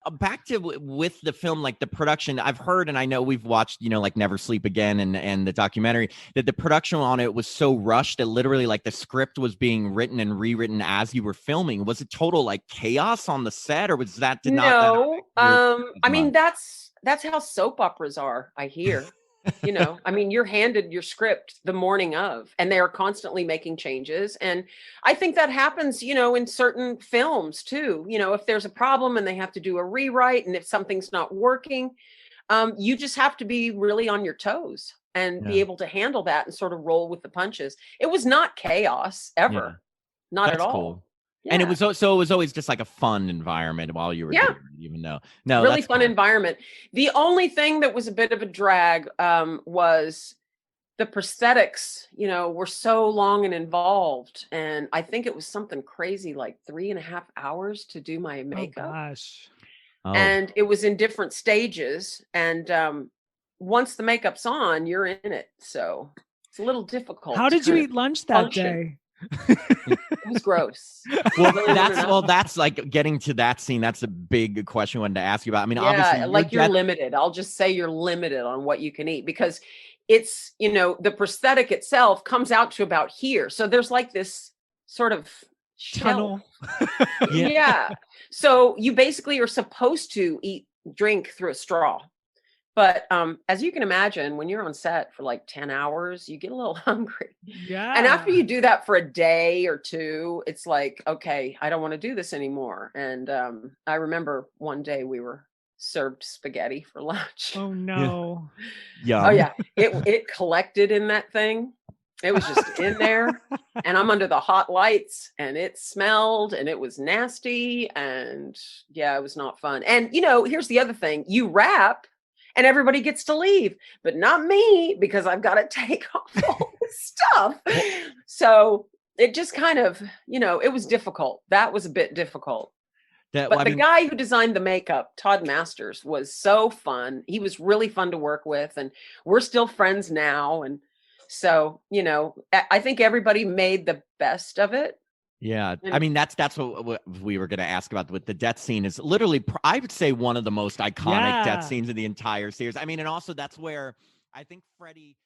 back to with the film, like the production, I've heard, and I know we've watched, like Never Sleep Again and the documentary, that the production on it was so rushed that literally like the script was being written and rewritten as you were filming. Was it total like chaos on the set, or was that did not that No, affect your as I mean, much? that's how soap operas are, I hear. I mean, you're handed your script the morning of, and they are constantly making changes. And I think that happens, in certain films too. If there's a problem and they have to do a rewrite, and if something's not working, you just have to be really on your toes and be Yeah. able to handle that and sort of roll with the punches. It was not chaos Yeah. ever, not at That's all. cool. And Yeah. so it was always just like a fun environment while you were Yeah. doing it, even though no, Really that's fun cool. environment. The only thing that was a bit of a drag, was the prosthetics, were so long and involved. And I think it was something crazy like 3.5 hours to do my Oh makeup. gosh. Oh, And it was in different stages. And once the makeup's on, you're in it. So it's a little difficult How to did you kind of eat lunch that function. day? It was gross. well, Really wanna know? that's like getting to that scene. That's a big question I wanted to ask you about. I mean, obviously, Yeah, your like you're death. limited. I'll just say you're limited on what you can eat because it's, the prosthetic itself comes out to about here. So there's like this sort of shelf. Tunnel. Yeah. Yeah. So you basically are supposed to drink through a straw. But as you can imagine, when you're on set for like 10 hours, you get a little hungry. And after Yeah. you do that for a day or two, it's like, okay, I don't want to do this anymore. And I remember one day we were served spaghetti for lunch. Oh Yeah. no. Oh Yum. yeah, it collected in that thing. It was just in there, and I'm under the hot lights, and it smelled, and it was nasty, and yeah, it was not fun. And here's the other thing: you wrap, and everybody gets to leave, but not me because I've got to take off all this stuff. So it just kind of, it was difficult. That was a bit difficult. That But I the mean, guy who designed the makeup, Todd Masters, was so fun. He was really fun to work with, and we're still friends now. And so, I think everybody made the best of it. yeah. I And mean, that's what we were going to ask about with the death scene. Is literally, I would say, one of the most iconic death Yeah. scenes of the entire series. I mean, and also that's where I think Freddie.